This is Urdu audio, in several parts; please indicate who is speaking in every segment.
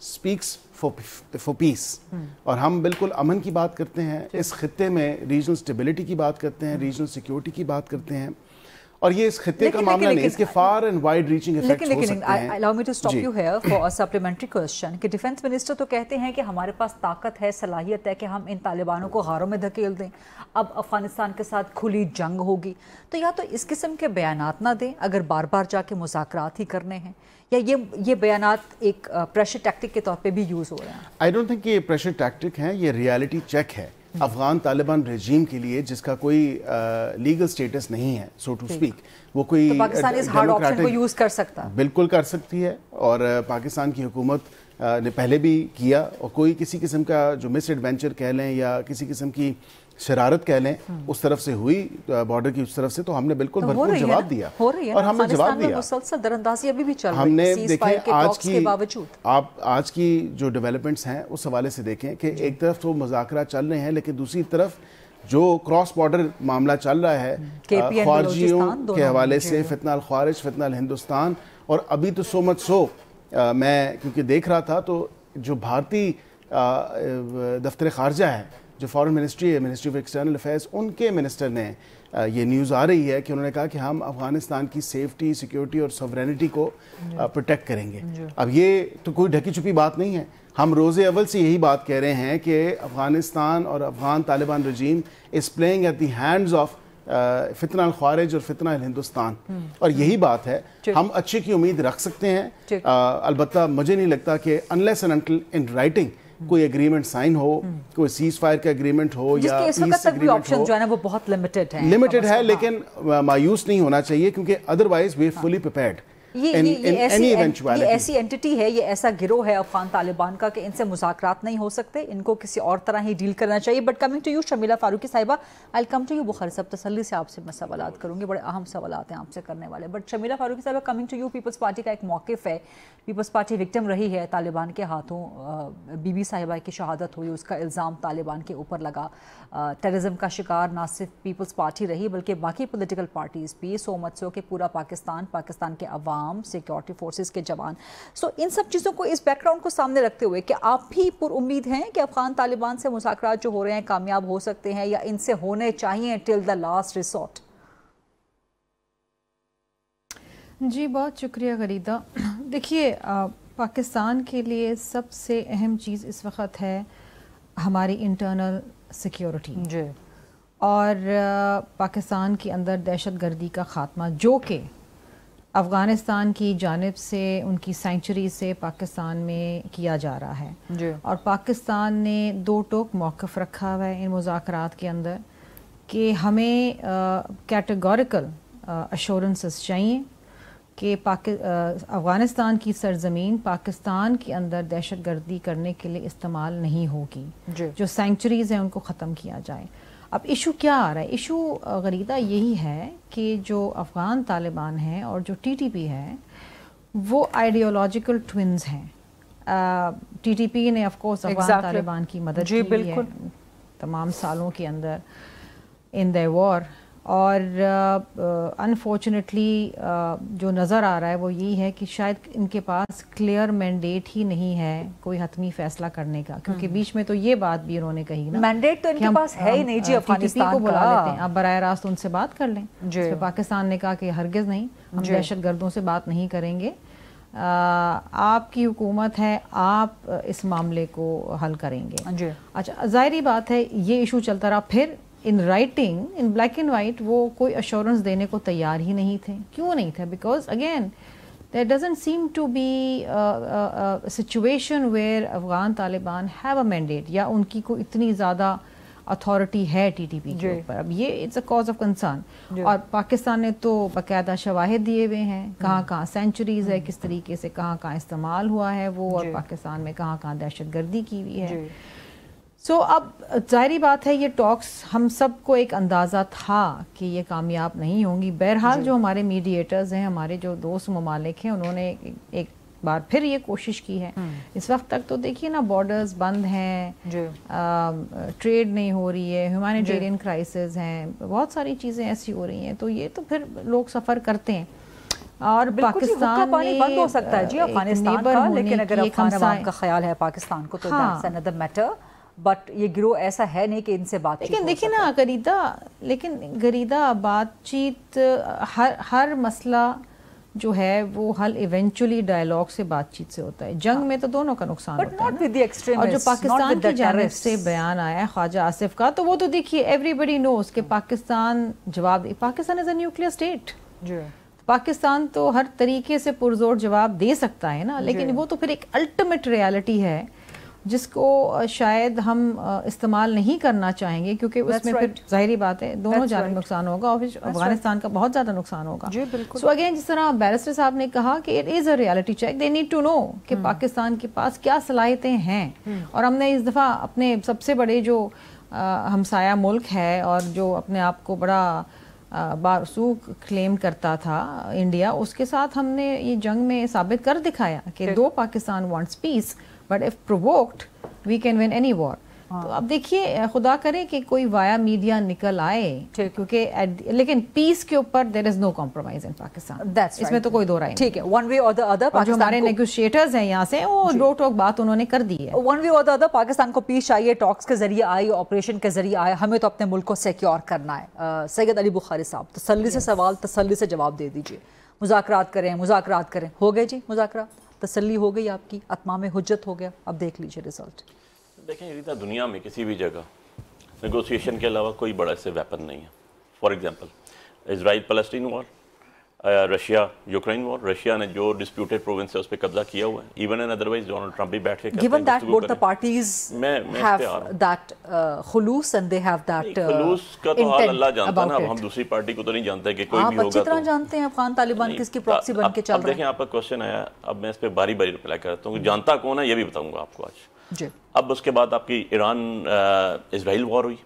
Speaker 1: speaks for peace. اور ہم بالکل امن کی بات کرتے ہیں, اس خطے میں ریجنل اسٹیبلٹی کی بات کرتے ہیں, ریجنل سیکیورٹی کی بات کرتے ہیں, اور یہ اس خطے کا معاملہ نہیں, اس کے far and wide reaching effects ہو سکتے ہیں.
Speaker 2: allow me to stop you here for a supplementary question کہ ڈیفنس منسٹر تو کہتے ہیں کہ ہمارے پاس طاقت ہے, صلاحیت ہے کہ ہم ان طالبانوں کو غاروں میں دھکیل دیں, اب افغانستان کے ساتھ کھلی جنگ ہوگی. تو یا تو اس قسم کے بیانات نہ دیں اگر بار بار جا کے مذاکرات ہی کرنے ہیں, یا یہ بیانات ایک پریشر ٹیکٹک کے طور پہ بھی یوز ہو رہے ہیں.
Speaker 1: آئی ڈونٹ تھنک کہ یہ پریشر ٹیکٹک ہے, یہ ریالٹی چیک ہے افغان طالبان رجیم کے لیے جس کا کوئی لیگل سٹیٹس نہیں ہے, سو ٹو اسپیک. وہ کوئی
Speaker 2: پاکستان اس ہارڈ آپشن کو یوز کر سکتا,
Speaker 1: بالکل کر سکتی ہے, اور پاکستان کی حکومت نے پہلے بھی کیا, اور کوئی کسی قسم کا جو مس ایڈوینچر کہہ لیں یا کسی قسم کی شرارت کہہ لیں اس طرف سے ہوئی, بارڈر کی اس طرف سے, تو ہم نے بالکل بھرپور جواب دیا, اور ہم نے جواب دیا.
Speaker 2: مسلسل دراندازی ابھی بھی چل رہی ہے,
Speaker 1: ہم نے دیکھیں آپ آج کی جو ڈیولپمنٹس ہیں اس حوالے سے دیکھیں کہ ایک طرف تو مذاکرات چل رہے ہیں, لیکن دوسری طرف جو کراس بارڈر معاملہ چل رہا ہے خارجیوں کے حوالے سے, فتنہ الخوارج, فتنہ الہندوستان, اور ابھی تو سو مچ سو میں کیونکہ دیکھ رہا تھا تو جو بھارتی دفتر خارجہ ہے, جو فارن منسٹری ہے, منسٹری آف ایکسٹرنل افیئرز, ان کے منسٹر نے یہ نیوز آ رہی ہے کہ انہوں نے کہا کہ ہم افغانستان کی سیفٹی, سیکیورٹی اور سوورینٹی کو پروٹیکٹ کریں گے. اب یہ تو کوئی ڈھکی چھپی بات نہیں ہے, ہم روز اول سے یہی بات کہہ رہے ہیں کہ افغانستان اور Afghan Taliban regime is playing at the hands of فتنہ الخوارج اور فتنہ الہندوستان, اور یہی بات ہے. ہم اچھے کی امید رکھ سکتے ہیں, البتہ مجھے نہیں لگتا کہ unless and until in writing کوئی اگریمنٹ سائن ہو, کوئی سیز فائر کا اگریمنٹ ہو, یا
Speaker 2: اس وقت تک بھی آپشن جو ہے نا وہ بہت لمیٹڈ ہے,
Speaker 1: لیکن مایوس نہیں ہونا چاہیے کیونکہ ادروائز وی فلی پریپیئرڈ.
Speaker 2: یہ ایسی اینٹی ہے, یہ ایسا گروہ ہے افغان طالبان کا کہ ان سے مذاکرات نہیں ہو سکتے, ان کو کسی اور طرح ہی ڈیل کرنا چاہیے. But coming to you Shumaila Farooqui sahiba, I come to you بخاری صاحب, تسلی سے آپ سے میں سوالات کروں گی, بڑے اہم سوالات ہیں آپ سے کرنے والے. But Shamila Farooqui sahiba, coming to you, Peoples Party کا ایک موقف ہے, پیپلز پارٹی وکٹم رہی ہے طالبان کے ہاتھوں, بی بی صاحبہ کی شہادت ہوئی, اس کا الزام طالبان کے اوپر لگا. ٹیررزم کا شکار نہ صرف پیپلز پارٹی رہی بلکہ باقی پولیٹیکل پارٹیز بھی, سو مچ سو کہ پورا پاکستان کے عوام, سیکیورٹی فورسز کے جوان. سو ان سب چیزوں کو, اس بیک گراؤنڈ کو سامنے رکھتے ہوئے کہ آپ بھی پر امید ہیں کہ افغان طالبان سے مذاکرات جو ہو رہے ہیں کامیاب ہو سکتے ہیں, یا ان سے ہونے چاہیے ٹل دا لاسٹ ریسورٹ؟
Speaker 3: جی بہت شکریہ غریدہ. دیکھیے پاکستان کے لیے سب سے اہم چیز اس وقت ہے ہماری انٹرنل سیکیورٹی,
Speaker 2: جی,
Speaker 3: اور پاکستان کے اندر دہشت گردی کا خاتمہ, جو کہ افغانستان کی جانب سے ان کی سینچری سے پاکستان میں کیا جا رہا ہے.
Speaker 2: جی,
Speaker 3: اور پاکستان نے دو ٹوک موقف رکھا ہوا ہے ان مذاکرات کے اندر کہ ہمیں کیٹیگوریکل ایشورنسز چاہیے کہ افغانستان کی سرزمین پاکستان کے اندر دہشت گردی کرنے کے لیے استعمال نہیں ہوگی, جو سینچریز ہیں ان کو ختم کیا جائے. اب ایشو کیا آ رہا ہے؟ ایشو غریدہ یہی ہے کہ جو افغان طالبان ہیں اور جو ٹی ٹی پی ہے وہ آئیڈیولوجیکل ٹوینز ہیں. ٹی ٹی پی نے آف کورس افغان طالبان کی مدد کی ہے تمام سالوں کے اندر ان دی وار, اور انفارچونیٹلی جو نظر آ رہا ہے وہ یہی ہے کہ شاید ان کے پاس کلیئر مینڈیٹ ہی نہیں ہے کوئی حتمی فیصلہ کرنے کا, کیونکہ بیچ میں تو یہ بات بھی انہوں نے کہی نا,
Speaker 2: مینڈیٹ تو ان کے پاس ہے ہی نہیں. جی, افغانستان
Speaker 3: کو بلا لیتے ہیں, آپ براہ راست ان سے بات کر لیں.
Speaker 2: جی,
Speaker 3: پاکستان نے کہا کہ ہرگز نہیں, ہم دہشت گردوں سے بات نہیں کریں گے, آپ کی حکومت ہے, آپ اس معاملے کو حل کریں گے.
Speaker 2: جی,
Speaker 3: اچھا, ظاہری بات ہے یہ ایشو چلتا رہا. پھر in writing, in black and white, وہ کوئی ایشورنس دینے کو تیار ہی نہیں تھے. کیوں نہیں تھے؟ Because again there doesn't seem to be a situation where Afghan Taliban have a mandate, یا ان کی کوئی اتنی زیادہ اتھارٹی ہے ٹی ٹی پی کے اوپر. اب یہ it's a cause of concern, اور پاکستان نے تو باقاعدہ شواہد دیے ہوئے ہیں کہاں کہاں سینچریز ہے, کس طریقے سے کہاں کہاں استعمال ہوا ہے وہ, اور پاکستان میں کہاں کہاں دہشت گردی کی ہوئی ہے. سو اب ظاہری بات ہے یہ ٹاکس ہم سب کو ایک اندازہ تھا کہ یہ کامیاب نہیں ہوں گی. بہرحال جو ہمارے میڈیٹرز ہیں, ہمارے جو دوست ممالک ہیں, انہوں نے ایک بار پھر یہ کوشش کی ہے. اس وقت تک تو دیکھیے نا, بارڈرز بند ہیں, ٹریڈ نہیں ہو رہی ہے, ہیومینیٹیرین کرائسس ہیں, بہت ساری چیزیں ایسی ہو رہی ہیں, تو یہ تو پھر لوگ سفر کرتے ہیں. اور پاکستان
Speaker 2: پانی بند ہو سکتا ہے جی افغانستان کا، لیکن اگر افغان عوام کا خیال ہے پاکستان کو تو that's another matter. بٹ یہ گروہ ایسا ہے نہیں کہ ان سے بات چیت.
Speaker 3: لیکن دیکھیں نا غریدہ بات چیت ہر مسئلہ جو ہے وہ حل ایونچولی ڈائلاگ سے بات چیت سے ہوتا ہے. جنگ میں تو دونوں کا نقصان ہوتا ہے. اور جو پاکستان کی جانب سے بیان آیا ہے خواجہ آصف کا، تو وہ تو دیکھیے ایوری بڈی نوز کہ پاکستان جواب پاکستان از اے نیوکلیئر اسٹیٹ. پاکستان تو ہر طریقے سے پرزور جواب دے سکتا ہے نا، لیکن وہ تو پھر ایک الٹیمیٹ ریالٹی ہے جس کو شاید ہم استعمال نہیں کرنا چاہیں گے، کیونکہ اس میں پھر ظاہری بات ہے دونوں جانب نقصان ہوگا اور پھر افغانستان کا بہت زیادہ نقصان ہوگا. سو اگین جس طرح بیرسٹر صاحب نے کہا کہ it is a reality check, they need to know کہ پاکستان کے پاس کیا صلاحیتیں ہیں. اور ہم نے اس دفعہ اپنے سب سے بڑے جو ہمسایہ ملک ہے اور جو اپنے آپ کو بڑا بارسوخ کلیم کرتا تھا انڈیا، اس کے ساتھ ہم نے یہ جنگ میں ثابت کر دکھایا کہ دو Pakistan wants peace but if provoked we can win any war. تو اب دیکھیے خدا کرے کہ کوئی وایا میڈیا نکل آئے، کیونکہ لیکن پیس کے اوپر there is no compromise in Pakistan, اس میں تو کوئی دو رائے نہیں.
Speaker 2: ٹھیک ہے، one way or the other
Speaker 3: جو ہمارے نیگوشیٹرز ہیں یہاں سے وہ ڈو ٹاک بات انہوں نے کر دی ہے.
Speaker 2: one way or the other Pakistan کو پیس چاہیے، ٹاکس کے ذریعے آئے، آپریشن کے ذریعے آئے، ہمیں تو اپنے ملک کو سیکیور کرنا ہے. سید علی بخاری صاحب تسلی سے سوال تسلی سے جواب دے دیجیے. مذاکرات کریں، ہو گئے جی مذاکرات؟ تسلی ہو گئی آپ کی، اتمام حجت ہو گیا، اب دیکھ لیجیے رزلٹ.
Speaker 4: دیکھیں ریتا، دنیا میں کسی بھی جگہ نیگوسیشن کے علاوہ کوئی بڑا سے ویپن نہیں ہے. فار ایگزامپل اسرائیل فلسطین وار، رشیا یوکرین وار. رشیا نے جو ڈسپیوٹیڈ پروونس ہے اس پہ قبضہ کیا ہوا ہے. Even and otherwise Donald Trump بھی بیٹھ کے
Speaker 2: given that both the parties have that خلوص and they have that
Speaker 4: خلوص کا تو حال اللہ جانتا ہے نا. اب ہم دوسری پارٹی کو تو نہیں جانتے کہ کوئی بھی ہوگا.
Speaker 2: آپ اچھی طرح جانتے ہیں افغان طالبان کس کی پراکسی بن کے چل رہے ہیں.
Speaker 4: دیکھیں آپ کا کوشچن آیا، اب میں اس پہ باری باری رپلائی کرتا ہوں. جانتا کون ہے یہ بھی بتاؤں گا آپ کو آج. اب اس کے بعد آپ کی ایران اسرائیل وار ہوئی،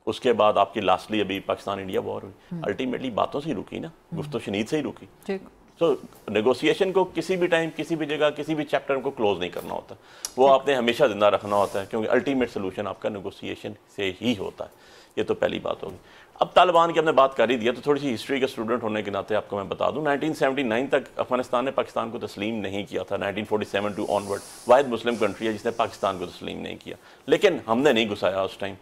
Speaker 4: اس کے بعد آپ کی لاسٹلی ابھی پاکستان انڈیا وار ہوئی. الٹیمیٹلی باتوں سے ہی رکی نا، گفت و شنید سے ہی رکی. تو نیگوسیشن کو کسی بھی ٹائم کسی بھی جگہ کسی بھی چیپٹر کو کلوز نہیں کرنا ہوتا، وہ آپ نے ہمیشہ زندہ رکھنا ہوتا ہے، کیونکہ الٹیمیٹ سولوشن آپ کا نیگوسیشن سے ہی ہوتا ہے. یہ تو پہلی بات ہوگی. اب طالبان کی ہم نے بات کر ہی دیا تو تھوڑی سی ہسٹری کے اسٹوڈنٹ ہونے کے ناطے آپ کو میں بتا دوں. 1979 تک افغانستان نے پاکستان کو تسلیم نہیں کیا تھا. 1947 ٹو آنورڈ واحد مسلم کنٹری ہے جس نے پاکستان کو تسلیم نہیں کیا. لیکن ہم نے نہیں گھسایا اس ٹائم،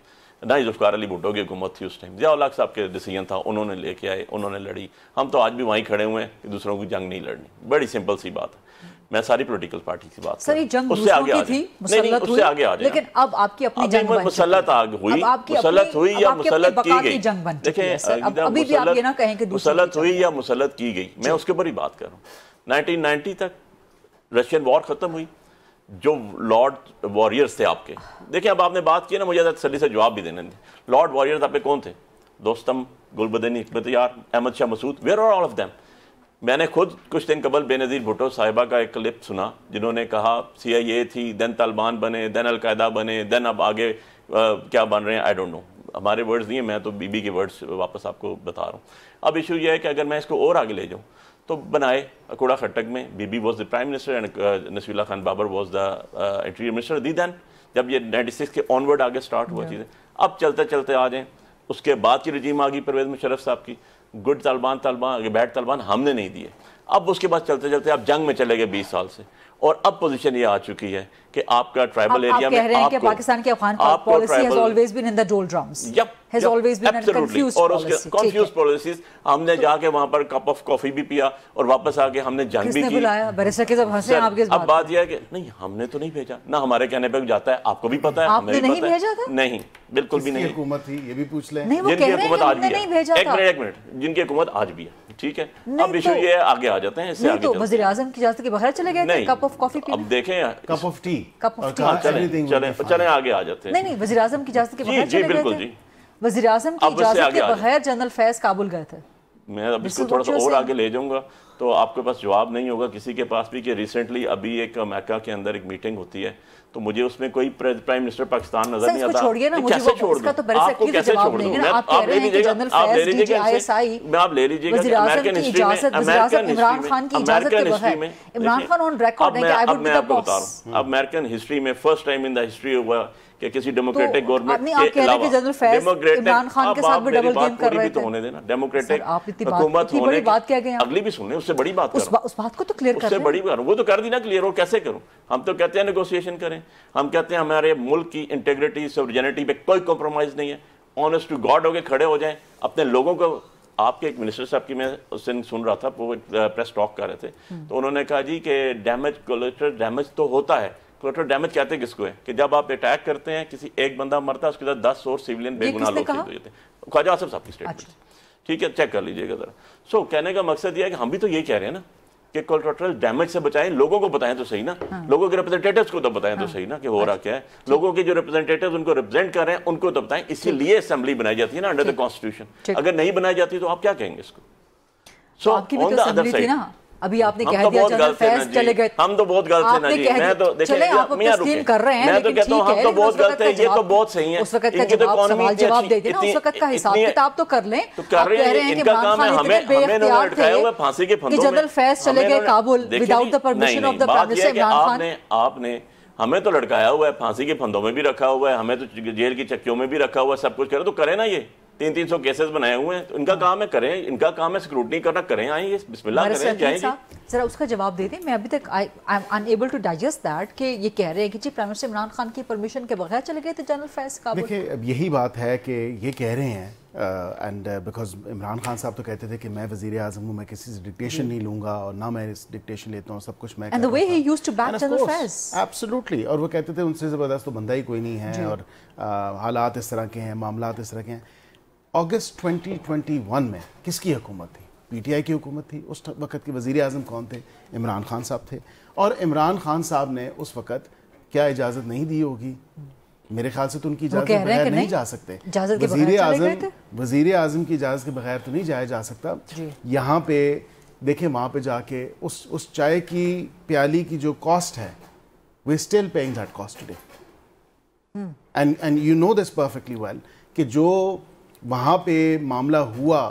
Speaker 4: نہ ہی ذوالفقار علی بھٹو کی حکومت تھی اس ٹائم. ضیاء الحق صاحب کے ڈیسیجن تھا، انہوں نے لے کے آئے، انہوں نے لڑی. ہم تو آج بھی وہیں کھڑے ہوئے ہیں کہ دوسروں کی جنگ نہیں لڑنی. بڑی سمپل سی بات ہے. میں ساری پولیٹیکل پارٹی کی بات
Speaker 2: سر، جنگ دوسروں کی تھی، مسلط ہوئی، لیکن اب آپ کی اپنی جنگ
Speaker 4: مسلط ہوئی یا مسلط کی گئی. دیکھیں ابھی بھی آپ یہ نہ کہیں کہ مسلط ہوئی یا مسلط کی گئی، میں اس کے اوپر ہی بات کر رہا ہوں. 1990 تک رشین وار ختم ہوئی. جو لارڈ واریئرز تھے آپ کے، دیکھیں اب آپ نے بات کی نا، مجھے تسلی سے جواب بھی دینے دیں. لارڈ واریئرز آپ کے کون تھے؟ دوستم، Gulbuddin Hekmatyar, Ahmad Shah Massoud, where are all of them. میں نے خود کچھ دن قبل بے نظیر بھٹو صاحبہ کا ایک کلپ سنا جنہوں نے کہا CIA تھی، دین طالبان بنے، دین القاعدہ بنے، دین اب آگے کیا بن رہے ہیں آئی ڈونٹ نو. ہمارے ورڈز نہیں ہیں، میں تو بی بی کے ورڈز واپس آپ کو بتا رہا ہوں. اب ایشو یہ ہے کہ اگر میں اس کو اور آگے لے جاؤں تو بنائے کوڑا خٹک میں B B was the prime minister and Naseerullah Khan Babar was the interior minister. The then جب یہ 96 کے آنورڈ آگے سٹارٹ ہوا چیزیں. اب چلتے چلتے آ جائیں، اس کے بعد کی رجیم آ گئی پرویز مشرف صاحب کی. گڈ طالبان بیڈ طالبان ہم نے نہیں دیے. اب اس کے بعد چلتے چلتے آپ جنگ میں چلے گئے 20 سال سے، اور اب پوزیشن یہ آ چکی ہے کہ آپ کا ٹرائبل ایریا میں
Speaker 2: آپ کہہ رہے ہیں کہ پاکستان کی Afghan policy has always been in the doldrums, has always been a confused policy.
Speaker 4: confused policies. ہم نے جا کے وہاں پر کپ آف کافی بھی پیا اور واپس آ کے ہم نے جنگ بھی کی.
Speaker 2: کس نے بلایا؟ بیرسٹر کے سب ہنسے آپ کے اس بات.
Speaker 4: اب بات یہ ہے کہ نہیں، ہم نے تو نہیں بھیجا، نہ ہمارے کہنے پہ جاتا ہے. آپ کو بھی پتا ہے،
Speaker 2: آپ نے نہیں بھیجا تھا؟
Speaker 4: نہیں، بالکل بھی نہیں.
Speaker 1: حکومت تھی یہ بھی پوچھ لیں.
Speaker 4: جن کی حکومت آج بھی ہے، ایک منٹ، جن کی حکومت آج بھی ہے، ٹھیک ہے. اب ایشو یہ ہے، آگے آ جاتے ہیں اس سے آگے.
Speaker 2: وزیر اعظم کی اجازت کے بغیر چلے گئے کپ آف کافی پینے؟
Speaker 4: اب دیکھیں
Speaker 1: کپ آف ٹی،
Speaker 4: چلیں آگے آ جاتے ہیں.
Speaker 2: نہیں، وزیر اعظم کی اجازت کے بغیر
Speaker 4: جی بالکل جی.
Speaker 2: وزیر اعظم کی اجازت کے بغیر جنرل فیض کابل گئے تھے.
Speaker 4: میں اب اس کو تھوڑا سا اور آگے لے جاؤں گا تو آپ کے پاس جواب نہیں ہوگا کسی کے پاس بھی کہ ریسنٹلی ابھی ایک میکا کے اندر ایک میٹنگ ہوتی ہے تو مجھے اس میں کوئی پرائم منسٹر پاکستان نظر نہیں آتا.
Speaker 2: چھوڑیے نا، مجھے اس کا تو آپ کو کیسے چھوڑ دوں؟
Speaker 4: آپ لے لیجیے گا، آپ لے لیجیے گا، آپ لے لیجیے گا. امریکن ہسٹری میں اب میں آپ کو بتا رہا ہوں، امریکن ہسٹری میں first time in the history ہوا کہ کسی ڈیموکریٹک گورنمنٹ
Speaker 2: کے علاوہ عمران خان کے ساتھ بھی ڈبل گیم کر رہے تھے.
Speaker 4: ہونے دینا ڈیموکریٹک حکومت ہونے کی اگلی بھی سنیں, اس سے بڑی بات
Speaker 2: اس بات کو تو کلیئر
Speaker 4: کر, اس سے بڑی بات وہ تو کر دی نا کلیئر. وہ کیسے کروں؟ ہم تو کہتے ہیں نیگوسیشن کریں, ہم کہتے ہیں ہمارے ملک کی انٹیگریٹی سوورینٹی پہ کوئی کمپرومائز نہیں ہے, آنیسٹ ٹو گاڈ ہو کے کھڑے ہو جائیں اپنے لوگوں کو. آپ کے ایک منسٹر صاحب کی میں اس دن سن رہا تھا, وہ پریس ٹاک کر رہے تھے, تو انہوں نے کہا جی کہ ڈیمیج کولیٹرل ڈیمیج تو ہوتا ہے. کولیٹرل ڈیمیج کہتے ہیں کس کو ہے کہ جب آپ اٹیک کرتے ہیں کسی ایک بندہ مرتا ہے اس کے ساتھ 10 اور سیولین بے گناہ لوگ شہید ہو جاتے ہیں. خواجہ آصف صاحب کی اسٹیٹمنٹ, ٹھیک ہے, چیک کر لیجئے گا ذرا. سو کہنے کا مقصد یہ ہے کہ ہم بھی تو یہی کہہ رہے ہیں نا کہ کولیٹرل ڈیمیج سے بچائیں, لوگوں کو بتائیں تو صحیح نا, لوگوں کے ریپرزینٹیٹیوز کو تو بتائیں تو صحیح نا کہ ہو رہا کیا ہے. لوگوں کے جو ریپرزینٹیٹیوز ان کو ریپرزینٹ کر رہے ہیں ان کو تو بتائیں. اسی لیے اسمبلی بنائی جاتی ہے نا انڈر دا کانسٹیٹیوشن. اگر نہیں بنائی جاتی تو آپ کیا کہیں گے اس کو؟
Speaker 2: سو آن دا ادر سائڈ ابھی آپ نے کہہ دیا جنرل فیض چلے گئے,
Speaker 4: ہم تو بہت غلط ہیں نا جی. میں تو دیکھیں
Speaker 2: تسلیم کر رہے ہیں,
Speaker 4: میں تو کہتا ہوں ہم تو بہت غلط ہیں, یہ تو بہت صحیح ہیں.
Speaker 2: اس وقت کا جواب دے دیں نا, اس وقت کا حساب کتاب تو کر لیں.
Speaker 4: تو کر رہے ہیں, ان کا کام ہے ہمیں انہوں نے لٹکایا ہوا پھانسی کے پھندوں میں.
Speaker 2: جنرل فیض چلے گئے Kabul without the permission of the prime minister Imran Khan.
Speaker 4: آپ نے ہمیں تو لٹکایا ہوا ہے, پھانسی کے پھندوں میں بھی رکھا ہوا ہے, ہمیں تو جیل کی چکیوں میں بھی رکھا ہوا ہے, سب کچھ کرے تو کریں نا. یہ 300 کیسز بنائے ہوئے ہیں, ان کا کام ہے کریں, ان کا کام ہے سکروٹنی کرنا, کریں, آئیں یہ بسم اللہ کریں, جائیں جی.
Speaker 2: ذرا اس کا جواب دے دیں. میں ابھی تک I am unable to digest that کہ یہ کہہ رہے ہیں کہ جی پرائم منسٹر عمران خان کی پرمیشن کے بغیر چلے گئے تھے جنرل فیض کابل.
Speaker 1: دیکھیں اب یہی بات ہے کہ یہ کہہ رہے ہیں اینڈ بیکاز عمران خان صاحب تو کہتے تھے کہ میں وزیر اعظم ہوں, میں کسی سے ڈکٹیشن نہیں لوں گا اور نہ میں ڈکٹیشن لیتا ہوں, سب کچھ میں.
Speaker 2: And the way he used to back General Faiz,
Speaker 1: absolutely. اور وہ کہتے تھے ان سے زبردست تو بندہ ہی کوئی نہیں ہے, اور حالات اس طرح کے ہیں, معاملات اس طرح کے ہیں. اگست 2021 میں کس کی حکومت تھی؟ پی ٹی آئی کی حکومت تھی. اس وقت کے وزیر اعظم کون تھے؟ عمران خان صاحب تھے. اور عمران خان صاحب نے اس وقت کیا اجازت نہیں دی ہوگی؟ میرے خیال سے تو ان کی اجازت کے بغیر نہیں جا سکتے. وزیر اعظم کی اجازت کے بغیر تو نہیں جایا جا سکتا. یہاں پہ دیکھیں, وہاں پہ جا کے اس چائے کی پیالی کی جو کاسٹ ہے, we still paying that cost today, and you know this perfectly well کہ جو وہاں پہ معاملہ ہوا,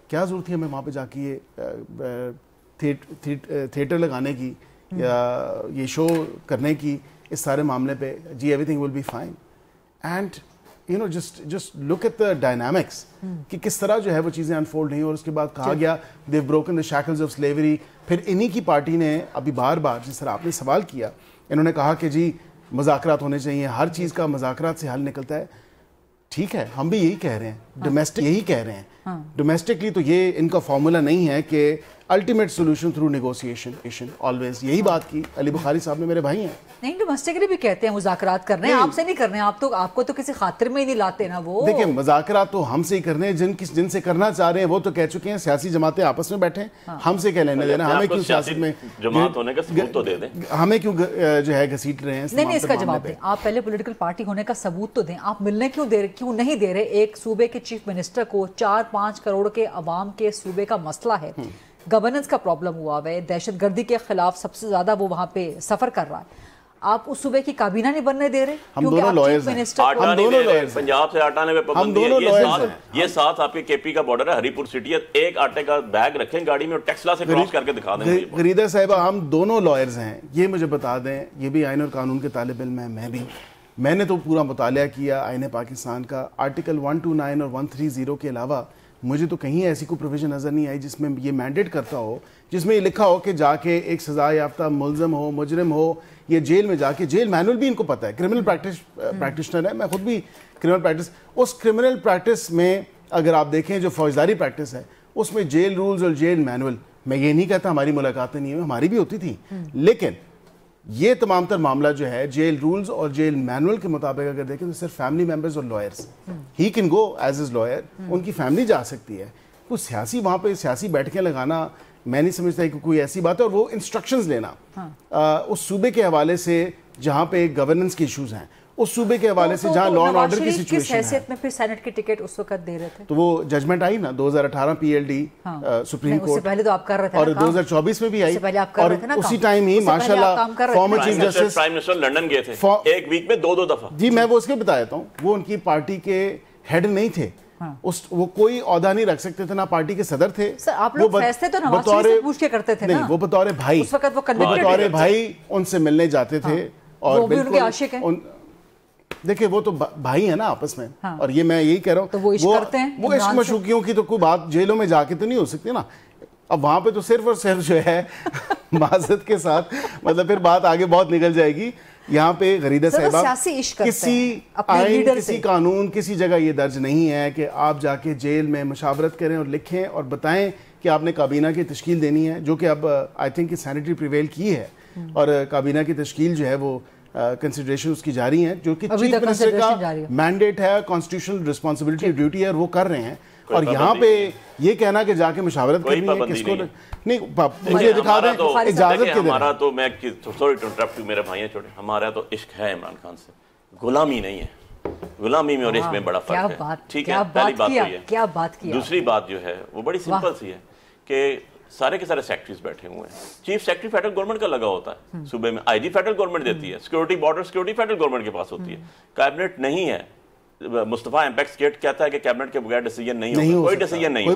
Speaker 1: کیا ضرورت تھی ہمیں وہاں پہ جا کے تھیٹر لگانے کی یا یہ شو کرنے کی اس سارے معاملے پہ. جی everything will be fine. And you know just look at the dynamics کہ کس طرح جو ہے وہ چیزیں انفولڈ نہیں. اور اس کے بعد کہا گیا they've broken the shackles of slavery. پھر انہی کی پارٹی نے ابھی بار بار, جس طرح آپ نے سوال کیا, انہوں نے کہا کہ جی مذاکرات ہونے چاہیے, ہر چیز کا مذاکرات سے حل نکلتا ہے. ٹھیک ہے, ہم بھی یہی کہہ رہے ہیں, ڈومیسٹک یہی کہہ رہے ہیں. ڈومیسٹکلی تو یہ ان کا فارمولا نہیں ہے کہ ultimate solution through negotiation always. یہی بات کی علی بخاری صاحب نے, میرے بھائی ہیں.
Speaker 2: نہیں, ڈومیسٹکلی بھی کہتے ہیں مذاکرات کرنے ہیں, آپ سے نہیں کرنے, آپ کو تو کسی خاطر میں ہی نہیں لاتے نا. وہ
Speaker 1: دیکھیں مذاکرات تو ہم سے ہی کرنے ہیں, جن سے کرنا چاہ رہے ہیں وہ تو کہہ چکے ہیں. سیاسی جماعتیں آپس میں بیٹھیں, ہم سے کیا لینا دینا, ہمیں کیوں سیاست میں
Speaker 4: جماعت ہونے کا ثبوت تو دے دیں,
Speaker 1: ہمیں کیوں جو ہے گھسیٹ رہے ہیں.
Speaker 2: نہیں, اس کا جواب دیں. آپ پہلے پولیٹیکل پارٹی ہونے کا ثبوت تو دیں. آپ ملنے کیوں نہیں دے رہے ایک صوبے کے چیف منسٹر کو؟ 4-5 کروڑ کے عوام کے صوبے کا مسئلہ ہے, گورننس کا پرابلم ہوا ہے, دہشت گردی کے خلاف سب سے زیادہ وہ وہاں پہ سفر کر رہا ہے. آپ اس صوبے کی کابینہ نہیں بننے دے رہے.
Speaker 1: ہم دونوں لائرز ہیں,
Speaker 4: ہم دونوں لائرز, پنجاب سے آٹا میں پابندی ہے. یہ ساتھ آپ کے کے پی کا بارڈر ہے, ہری پور سٹی ہے. ایک آٹے کا بیگ رکھیں گاڑی میں اور ٹیکسلا سے کراس کر کے دکھا دیں.
Speaker 1: غریدہ صاحبہ, ہم دونوں لائرز ہیں, یہ مجھے بتا دیں. یہ بھی آئین اور قانون کے طالب علم ہیں, میں بھی. میں نے تو پورا مطالعہ کیا آئین پاکستان کا. آرٹیکل 129 اور 130 کے علاوہ مجھے تو کہیں ایسی کوئی پروویژن نظر نہیں آئی جس میں یہ مینڈیٹ کرتا ہو, جس میں یہ لکھا ہو کہ جا کے ایک سزا یافتہ ملزم ہو, مجرم ہو, یہ جیل میں جا کے, جیل مینول بھی ان کو پتہ ہے, کرمنل پریکٹیشنر ہے, میں خود بھی کرمنل پریکٹس. اس کرمنل پریکٹس میں اگر آپ دیکھیں جو فوجداری پریکٹس ہے اس میں جیل رولز اور جیل مینول, میں یہ نہیں کہتا ہماری ملاقاتیں نہیں ہوئی, ہماری بھی ہوتی تھی, لیکن یہ تمام تر معاملہ جو ہے جیل رولز اور جیل مینول کے مطابق اگر دیکھیں تو صرف فیملی ممبرز اور lawyers, he can go as is lawyer, ان کی فیملی جا سکتی ہے. کوئی سیاسی وہاں پہ سیاسی بیٹھکیں لگانا میں نہیں سمجھتا کہ کوئی ایسی بات ہے. اور وہ انسٹرکشنز لینا اس صوبے کے حوالے سے جہاں پہ گورننس کے ایشوز ہیں, اس صوبے کے حوالے سے جہاں لا اینڈ آرڈر کی سچویشن ہے.
Speaker 2: کس حیثیت میں پھر سینٹ کی ٹکٹ اس وقت دے رہے تھے؟
Speaker 1: تو وہ ججمنٹ آئی نا 2018 P L D Supreme Court,
Speaker 2: اس سے پہلے تو آپ کر رہے تھے,
Speaker 1: اور 2024 میں بھی آئی, اور اسی ٹائم ہی ماشاءاللہ farmer chief justice
Speaker 4: prime minister London گئے تھے ایک ویک میں 2 دفعہ.
Speaker 1: جی میں وہ اس کے بتا دیتا ہوں, وہ ان کی پارٹی کے ہیڈ نہیں تھے, وہ کوئی عہدہ نہیں رکھ سکتے تھے, نہ پارٹی کے صدر تھے.
Speaker 2: آپ لوگ فیصلے تو نواز شریف سے پوچھ کے کرتے تھے نا.
Speaker 1: نہیں, وہ بطور بھائی,
Speaker 2: اس وقت وہ
Speaker 1: بطور بھائی ان سے ملنے جاتے تھے, اور
Speaker 2: وہ بھی ان کے عاشق ہیں.
Speaker 1: دیکھیں وہ تو بھائی ہیں نا آپس میں, اور یہ میں یہی کہہ رہا ہوں,
Speaker 2: تو وہ عشق کرتے ہیں,
Speaker 1: وہ عشق مشوقیوں کی تو کوئی بات جیلوں میں جا کے تو نہیں ہو سکتی نا. اب وہاں پہ تو صرف اور صرف جو ہے معذرت کے ساتھ مطلب پھر بات آگے بہت نکل جائے گی. یہاں پہ غریدہ صاحبہ کسی آئین, کسی قانون, کسی جگہ یہ درج نہیں ہے کہ آپ جا کے جیل میں مشاورت کریں اور لکھیں اور بتائیں کہ آپ نے کابینہ کی تشکیل دینی ہے, جو کہ اب آئی تھنک سینیٹری پریویل کی ہے, اور کابینہ کی تشکیل جو ہے وہ کنسیڈریشن اس کی جاری ہیں, جو کہ چیف منسٹر کا مینڈیٹ ہے, کانسٹیٹیوشنل رسپانسبلٹی ڈیوٹی ہے, وہ کر رہے ہیں. اور یہاں پہ یہ کہنا کہ جا کے مشاورت کرنی ہے کس کو نہیں, مجھے دکھا دیں اجازت کے دیں.
Speaker 4: ہمارا تو, میں سوری ٹو انٹرپٹ میرے بھائی چھوٹے, ہمارا تو عشق ہے عمران خان سے, غلامی نہیں ہے. غلامی میں اور عشق میں بڑا فرق ہے. ٹھیک ہے, پہلی بات تو یہ.
Speaker 2: کیا بات کی.
Speaker 4: دوسری بات جو ہے وہ بڑی سمپل سی ہے کہ سارے کے سارے سیکٹریز بیٹھے ہوئے ہیں. چیف سیکٹری فیڈرل گورنمنٹ کا لگا ہوتا ہے صوبے میں, آئی جی فیڈرل گورنمنٹ دیتی ہے, security border security federal government کے پاس ہوتی ہے, کیبنٹ نہیں ہے. مصطفیٰ امپیکس گیٹ کہتا ہے کہ کیبنٹ کے بغیر ڈیسیجن نہیں ہوگا, کوئی ڈیسیجن نہیں ہوا,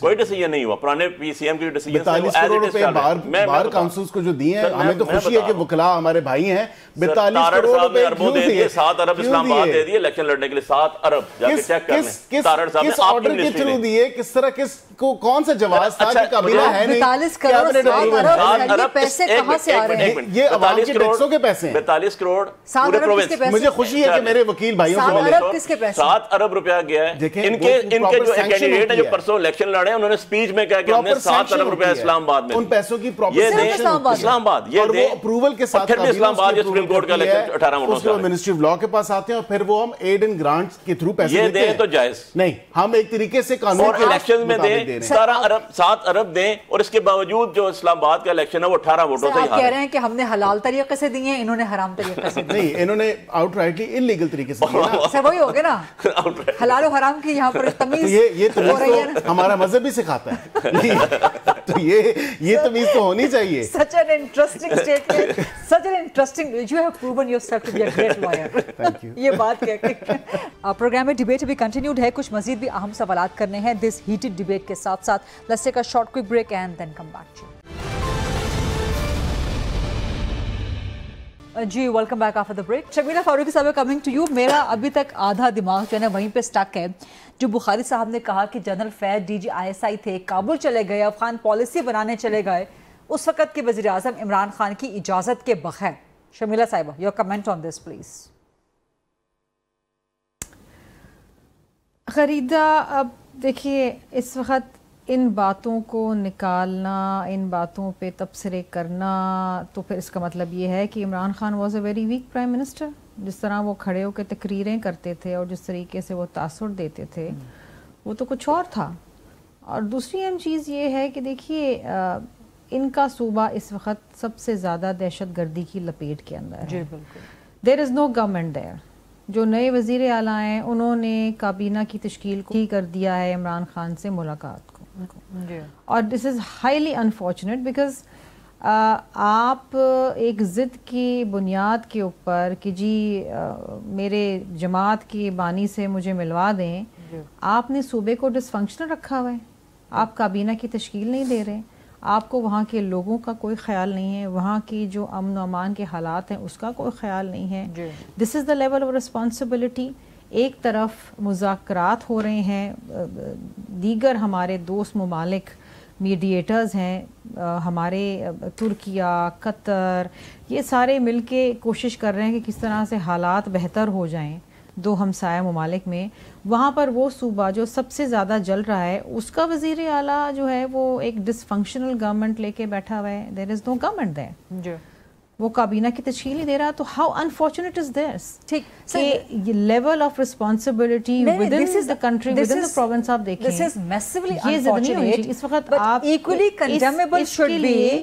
Speaker 4: کوئی ڈیسیجن نہیں ہوا. پرانے پی سی ایم کی ڈیسیجن
Speaker 1: 42 کروڑ روپے بار کاؤنسلز کو جو دیے ہیں, ہمیں تو خوشی ہے کہ وکلاء ہمارے بھائی ہیں. 42 کروڑ روپے
Speaker 4: اربوں دے دیے, 7 ارب اسلام آباد دے دیے الیکشن لڑنے کے لیے, 7 ارب جا کے چیک کر لیں. تارڑ صاحب نے
Speaker 1: کس آرڈر کے تھرو دیے, کس طرح, کس کو کون سا جواز تھا کہ کابینہ ہے نہیں.
Speaker 2: 42 کروڑ 7 ارب پیسے کہاں سے آ رہے ہیں؟
Speaker 1: یہ عوام کے ٹیکسوں کے پیسے ہیں.
Speaker 4: 42 کروڑ پورے پروونس.
Speaker 1: مجھے خوشی ہے کہ میرے وکیل بھائیوں کو ملے.
Speaker 4: 7 ارب روپیہ گیا ہے. ان کے جو کینڈیڈیٹ ہیں جو پرسوں الیکشن لڑے ہیں, انہوں نے سپیچ میں کہا کہ ہم نے 7 ارب روپیہ اسلام آباد میں,
Speaker 1: ان پیسوں کی
Speaker 4: اسلام آباد یہ دیں,
Speaker 1: اپروول کے ساتھ.
Speaker 4: پھر بھی اسلام آباد جو سپریم کورٹ کا الیکشن 18 ووٹوں سے
Speaker 1: منسٹری آف لا کے پاس آتے ہیں, اور پھر وہ ہم ایڈ اینڈ گرانٹس کے تھرو پیسے
Speaker 4: یہ دیں تو جائز
Speaker 1: نہیں. ہم ایک طریقے سے قانون
Speaker 4: کے الیکشن میں دیں 7 ارب دیں, اور اس کے باوجود جو اسلام آباد کا الیکشن ہے وہ 18 ووٹوں سے ہی
Speaker 2: کہہ رہے ہیں کہ ہم نے حلال طریقے سے دیے ہیں, انہوں نے حرام طریقے سے
Speaker 1: نہیں, انہوں نے آؤٹ رائٹلی انلیگل طریقے سے دیا.
Speaker 2: سر وہی ہو گیا نا, حلال و حرام کی یہاں پر تمیز.
Speaker 1: یہ تمیز تو ہمارا مذہب بھی سکھاتا ہے, تو یہ تمیز تو ہونی چاہیے.
Speaker 2: Such an interesting statement, such an interesting, you have proven yourself to be a great lawyer.
Speaker 1: Thank you.
Speaker 2: یہ بات کہہ کے پروگرام میں ڈیبیٹ ابھی کنٹینیوڈ ہے, کچھ مزید بھی اہم سوالات کرنے ہیں دس ہیٹڈ ڈیبیٹ کے ساتھ ساتھ. Let's take a short quick break and then come back to you. جی welcome back after the break. Shumaila Farooqui sahab coming to you. میرا ابھی تک آدھا دماغ جو ہے نا وہیں پہ سٹک ہے. جو بخاری صاحب نے کہا کہ جنرل فیض ڈی جی ISI تھے, کابل چلے گئے, افغان پالیسی بنانے چلے گئے اس وقت کے وزیر اعظم عمران خان کی اجازت کے بغیر. شمیلہ صاحبہ your comment on this please.
Speaker 3: Gharida اب دیکھیے اس وقت ان باتوں کو نکالنا, ان باتوں پہ تبصرے کرنا, تو پھر اس کا مطلب یہ ہے کہ Imran Khan was a very weak prime minister. جس طرح وہ کھڑے ہو کے تقریریں کرتے تھے اور جس طریقے سے وہ تاثر دیتے تھے وہ تو کچھ اور تھا. اور دوسری اہم چیز یہ ہے کہ دیکھیے ان کا صوبہ اس وقت سب سے زیادہ دہشت گردی کی لپیٹ کے اندر ہے.
Speaker 2: جی بالکل.
Speaker 3: دیر از نو گورنمنٹ دیر. جو نئے وزیر اعلیٰ ہیں انہوں نے کابینہ کی تشکیل کو ہی کر دیا ہے عمران خان سے ملاقات کو. اور دس از ہائیلی انفارچونیٹ بیکاز آپ ایک ضد کی بنیاد کے اوپر کہ جی میرے جماعت کی بانی سے مجھے ملوا دیں, آپ نے صوبے کو ڈس فنکشنل رکھا ہوا ہے. آپ کابینہ کی تشکیل نہیں دے رہے, آپ کو وہاں کے لوگوں کا کوئی خیال نہیں ہے, وہاں کی جو امن و امان کے حالات ہیں اس کا کوئی خیال نہیں ہے. دس از دا لیول آف رسپانسبلٹی. ایک طرف مذاکرات ہو رہے ہیں, دیگر ہمارے دوست ممالک میڈیٹرز ہیں, ہمارے ترکیہ, قطر, یہ سارے مل کے کوشش کر رہے ہیں کہ کس طرح سے حالات بہتر ہو جائیں دو ہمسایہ ممالک میں. وہاں پر وہ صوبہ جو سب سے زیادہ جل رہا ہے اس کا وزیر اعلیٰ جو ہے وہ ایک ڈس فنکشنل گورنمنٹ لے کے بیٹھا ہوا ہے. دیر از نو گورنمنٹ دیر. وہ کابینہ کی تشکیل ہی دے رہا, تو ہاؤ انفارچونیٹ از دس. ٹھیک کہ یہ level of responsibility with in the country, with in the province آپ دیکھیں,
Speaker 2: دس از میسیولی
Speaker 3: یہ زدنی ہونی چاہیے اس وقت. آپ
Speaker 2: ایکولی کنڈیمیبل شوڈ بی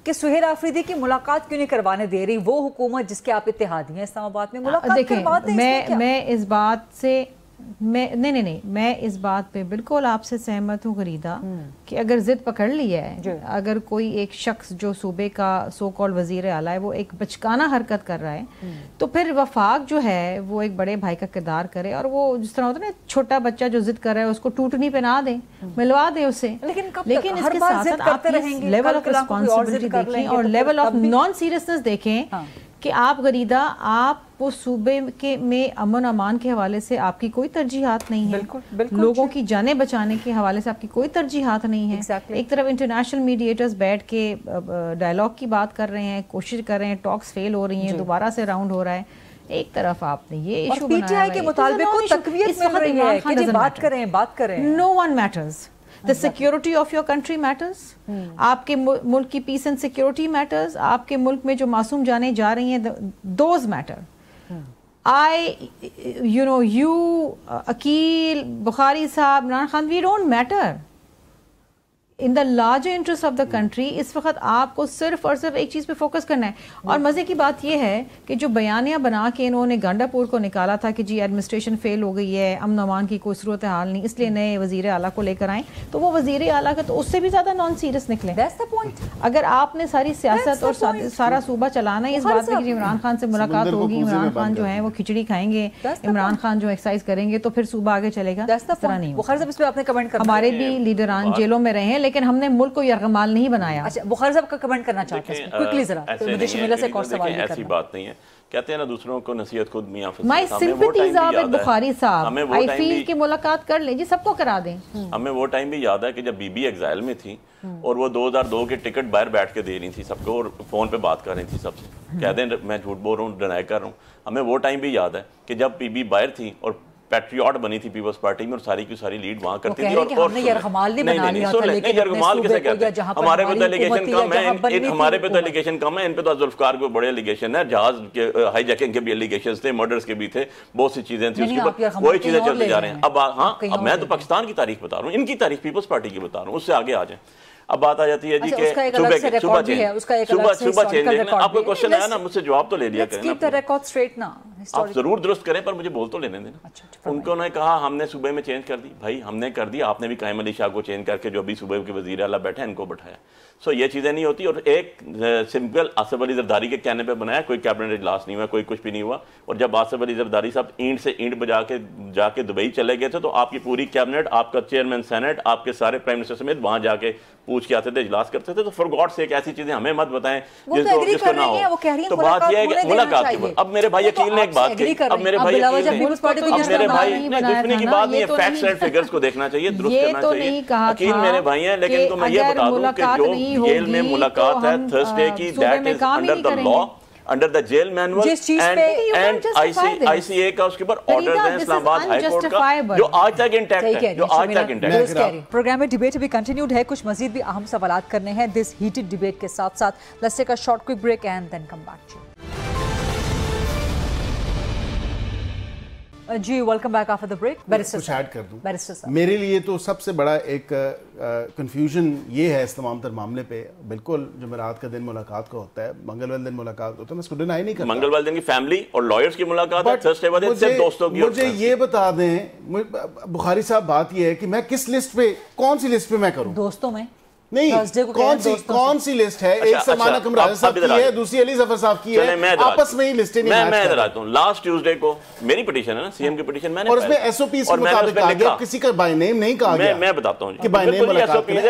Speaker 2: کہ سہیل آفریدی کی ملاقات کیوں نہیں کروانے دے رہی وہ حکومت جس کے آپ اتحادی ہیں اسلام آباد میں. ملاقات کرواتے ہیں.
Speaker 3: میں اس بات سے نہیں میں اس بات پہ بالکل آپ سے سہمت ہوں غریدہ کہ اگر ضد پکڑ لی ہے, اگر کوئی ایک شخص جو صوبے کا سو کال وزیر اعلیٰ ہے وہ ایک بچکانہ حرکت کر رہا ہے, تو پھر وفاق جو ہے وہ ایک بڑے بھائی کا کردار کرے, اور وہ جس طرح ہوتا ہے نا چھوٹا بچہ جو ضد کر رہا ہے اس کو ٹوٹنی پہنا دے, ملوا دے اسے. لیکن اس کے ساتھ ساتھ آپ لیول آف رسپانسبلٹی دیکھیں اور لیول آف نان سیریسنس دیکھیں کہ آپ غریدہ آپ وہ صوبے کے میں امن امان کے حوالے سے آپ کی کوئی ترجیحات نہیں ہے, لوگوں کی جانیں بچانے کے حوالے سے آپ کی کوئی ترجیحات نہیں ہے. ایک طرف انٹرنیشنل میڈیٹرز بیٹھ کے ڈائلاگ کی بات کر رہے ہیں, کوشش کر رہے ہیں, ٹاکس فیل ہو رہی ہیں, دوبارہ سے راؤنڈ ہو رہا ہے. ایک طرف آپ نے یہ ایشو بنایا ہے, پی ٹی آئی کے مطالبے کو تقویت مل رہی ہے کہ جی بات کریں. No one matters. The security of your country matters. آپ کے ملک کی پیس اینڈ سیکورٹی میٹرز. آپ کے ملک میں جو معصوم جانیں جا رہی ہیں those matter. you, Aqeel, Bukhari sahab, Imran Khan, we don't matter. In the larger interest of the country اس وقت آپ کو صرف اور صرف ایک چیز پہ فوکس کرنا ہے. اور مزے کی بات یہ ہے کہ جو بیانیہ بنا کے انہوں نے گانڈا پور کو نکالا تھا کہ جی ایڈمنسٹریشن فیل ہو گئی ہے, امن امان کی کوئی صورت حال نہیں, اس لیے نئے وزیر اعلیٰ کو لے کر آئیں, تو وہ وزیر اعلیٰ کا تو اس سے بھی زیادہ نان سیریس نکلے. اگر آپ نے ساری سیاست اور سارا صوبہ چلانا ہے اس بات پہ کہ عمران خان سے ملاقات ہوگی, عمران خان جو ہے وہ کھچڑی کھائیں گے, عمران خان جو ایکسرسائز کریں گے, تو پھر صوبہ آگے چلے گا. اس طرح نہیں. ہمارے بھی لیڈران جیلوں میں رہے ہیں لیکن ہم نے ملک کو یرغمال نہیں بنایا.
Speaker 2: اچھا بخاری صاحب کا کمنٹ کرنا چاہتے ہیں کوئکلی ذرا, مجھے شمیلہ سے ایک اور سوال کرنا.
Speaker 4: ایسی بات نہیں ہے, کہتے ہیں نا دوسروں کو نصیحت خود میاں فضل.
Speaker 3: My sympathies are with بخاری صاحب. I feel کہ ملاقات کر لیں جی, سب کو کرا دیں.
Speaker 4: ہمیں وہ ٹائم بھی یاد ہے کہ جب بی بی ایگزائل میں تھی اور وہ 2002 کے ٹکٹ باہر بیٹھ کے دے رہی تھی سب کو اور فون پہ بات کر رہی تھی سب سے. کہہ دیں میں جھوٹ بول رہا ہوں, ڈینائی کر رہا ہوں. ہمیں وہ ٹائم بھی یاد ہے کہ جب بی بی باہر تھی اور پیٹریوٹ بنی تھی پیپلز پارٹی میں اور ساری کی ساری لیڈ وہاں کرتی تھی. اور
Speaker 2: یرغمال نہیں بنا لیا تھا, لیکن
Speaker 4: یرغمال کیسے کہتے ہیں, ہمارے پہ تو ایلیگیشن کم ہے, ہمارے پہ تو ایلیگیشن کم ہے, ان پہ تو ذوالفقار کو بڑے ایلیگیشن ہے, جہاز کے ہائی جیکنگ کے بھی ایلیگیشنز تھے, مرڈرز کے بھی تھے, بہت سی چیزیں تھیں, اس کے بعد وہی چیزیں چلتے جا رہے ہیں. اب ہاں اب میں تو پاکستان کی تاریخ بتا رہا ہوں, ان کی تاریخ پیپلز پارٹی کی بتا رہا ہوں, اس سے آگے آ جائیں. اب بات آ جاتی ہے جی کہ صبح چینج, آپ کو کوشچن آیا نا, مجھ سے جواب تو لے لیا کریں, آپ ضرور درست کریں پر مجھے بول تو لینے دینا. ان کو نے کہا ہم نے صوبے میں چینج کر دی, بھائی ہم نے کر دی, آپ نے بھی قائم علی شاہ کو چینج کر کے جو ابھی صوبے کے وزیر اعلیٰ بیٹھے ہیں ان کو بٹھایا. سو یہ چیزیں نہیں ہوتی. اور ایک سمپل آصف علی زرداری کے کہنے پہ بنایا, کوئی کیبنٹ اجلاس نہیں ہوا, کوئی کچھ بھی نہیں ہوا. اور جب آصف علی زرداری صاحب اینٹ سے اینٹ بجا کے جا کے دبئی چلے گئے تھے تو آپ کی پوری کیبنٹ, آپ کا چیئرمین سینٹ, آپ کے سارے پرائم منسٹر سمیت وہاں جا کے پوچھ کے آتے تھے, اجلاس کرتے تھے. تو فار گاڈ سیک ایسی چیزیں ہمیں مت بتائیں جس کو نہ ہو. تو بات یہ ہے کہ ملاقات کی بات. اب میرے بھائی عقیل نے ایک بات کی, اب میرے بھائی دشمنی کی بات نہیں ہے, فیکٹس اینڈ فگرز کو دیکھنا چاہیے, درست کرنا چاہیے. عقیل میرے بھائی ہیں, لیکن تو میں یہ بتا دوں کہ جو جیل میں ملاقات ہے تھرسڈے کی, that is under the law, under the jail manual and I C A کا اس کے اوپر آرڈر ہے اسلام آباد ہائی کورٹ کا, جو آج تک انٹیکٹ ہے, جو آج تک انٹیکٹ ہے.
Speaker 2: پروگرام میں ڈیبیٹ بھی کنٹینیوڈ ہے, کچھ مزید بھی اہم سوالات کرنے ہیں دس ہیٹڈ ڈیبیٹ کے ساتھ ساتھ. Let's take a short quick break and then come back. جی welcome back after the break.
Speaker 1: کچھ ایڈ کر دوں, میرے لیے تو سب سے بڑا ایک کنفیوژن یہ ہے اس تمام تر معاملے پہ. بالکل جمعرات کا دن ملاقات کا ہوتا ہے, منگل والے دن ملاقات ہوتا ہے, میں اس کو ڈینائی نہیں کرتا.
Speaker 4: منگل والے دن کی فیملی اور لائرز کی ملاقات ہے, تھرسڈے والے دن صرف دوستوں کی.
Speaker 1: مجھے یہ بتا دیں بخاری صاحب, بات یہ ہے کہ میں کس لسٹ پہ, کون سی لسٹ پہ میں کروں؟
Speaker 2: دوستوں میں
Speaker 1: نہیں, کون سی لسٹ ہے؟ ایک سلمان اکرم راجہ صاحب کی ہے, دوسری علی ظفر صاحب کی ہے, آپس میں ہی لسٹیں نہیں میچ کر رہی.
Speaker 4: میں ادھر آتا ہوں. لاسٹ ٹیوزڈے کو میری پٹیشن ہے نا, سی ایم کی پٹیشن, میں نے
Speaker 1: اور اس میں ایس او پیز کے مطابق کہا گیا, کسی کا بائی نیم نہیں کہا گیا.
Speaker 4: میں بتاتا ہوں
Speaker 1: کہ بائی نیم ملاقات کریں.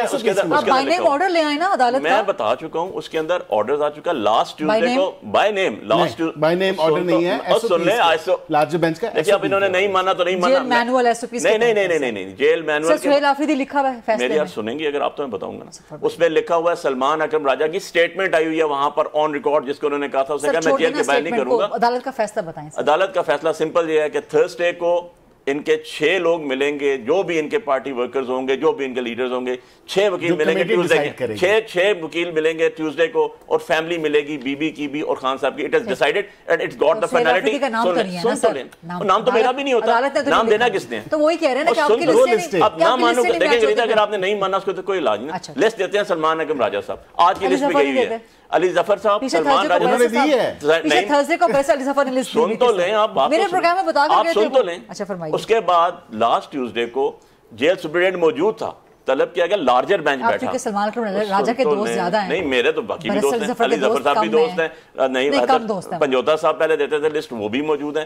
Speaker 2: آپ بائی نیم آرڈر لے آئیں نا عدالت کا.
Speaker 4: میں بتا چکا ہوں, اس کے اندر آرڈرز آ چکا. لاسٹ ٹیوزڈے کو by name, last
Speaker 1: by name order نہیں ہے, S O Ps larger bench کا.
Speaker 4: دیکھیں اب انہوں نے نہیں مانا تو نہیں مانا.
Speaker 2: Jail manual S O Ps,
Speaker 4: نہیں جیل مینول
Speaker 2: سہیل آفریدی لکھا ہوا ہے فیصلے میں.
Speaker 4: میری یار سنیں گی اگر آپ تو میں بتاؤں گا نا, اس میں لکھا ہوا ہے سلمان اکرم راجہ کی سٹیٹمنٹ آئی ہوئی ہے وہاں پر آن ریکارڈ, جس کو انہوں نے کہا تھا, اسے کہا میں جیل کے باہر نہیں کروں گا.
Speaker 2: عدالت کا فیصلہ بتائیں.
Speaker 4: عدالت کا فیصلہ سمپل یہ ہے کہ تھرسڈے کو ان کے 6 لوگ ملیں گے, جو بھی ان کے پارٹی ورکرز ہوں گے, جو بھی ان کے لیڈرز ہوں گے. 6 وکیل ملیں گے ٹیوزڈے, 6 وکیل ملیں گے ٹیوزڈے کو, اور فیملی ملے گی, بی بی کی بھی اور خان صاحب کی. It is decided and it's got the finality. نام تو میرا بھی نہیں ہوتا, نام دینا کس نے؟
Speaker 2: تو وہی کہہ رہے ہیں نا کہ آپ کی لسٹ
Speaker 4: اب نام مانو. دیکھیں اگر آپ نے نہیں مانا اس کو تو کوئی علاج نہیں. لسٹ دیتے ہیں سلمان اکرم راجہ صاحب, آج کی لسٹ میں گئی ہوئی ہے. علی ظفر صاحب, سلمان راجہ نے دی ہے.
Speaker 2: پیچھے تھرسڈے کو پیسہ علی ظفر نے لسٹ دی.
Speaker 4: سن تو لیں آپ, بات
Speaker 2: میرے پروگرام میں بتا
Speaker 4: آپ سن تو لیں.
Speaker 2: اچھا فرمائیے.
Speaker 4: اس کے بعد لاسٹ ٹیوزڈے کو جیل سپرنٹینڈنٹ موجود تھا, طلب کیا گیا لارجر بینچ بیٹھا.
Speaker 2: کیونکہ سلمان اکرم راجہ کے دوست زیادہ ہیں.
Speaker 4: نہیں میرے تو باقی بھی دوست ہیں, علی ظفر صاحب بھی دوست ہیں, نہیں پنجوتا صاحب پہلے دیتے تھے لسٹ, وہ بھی موجود ہیں.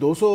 Speaker 1: $200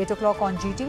Speaker 2: 8 o'clock on GTV।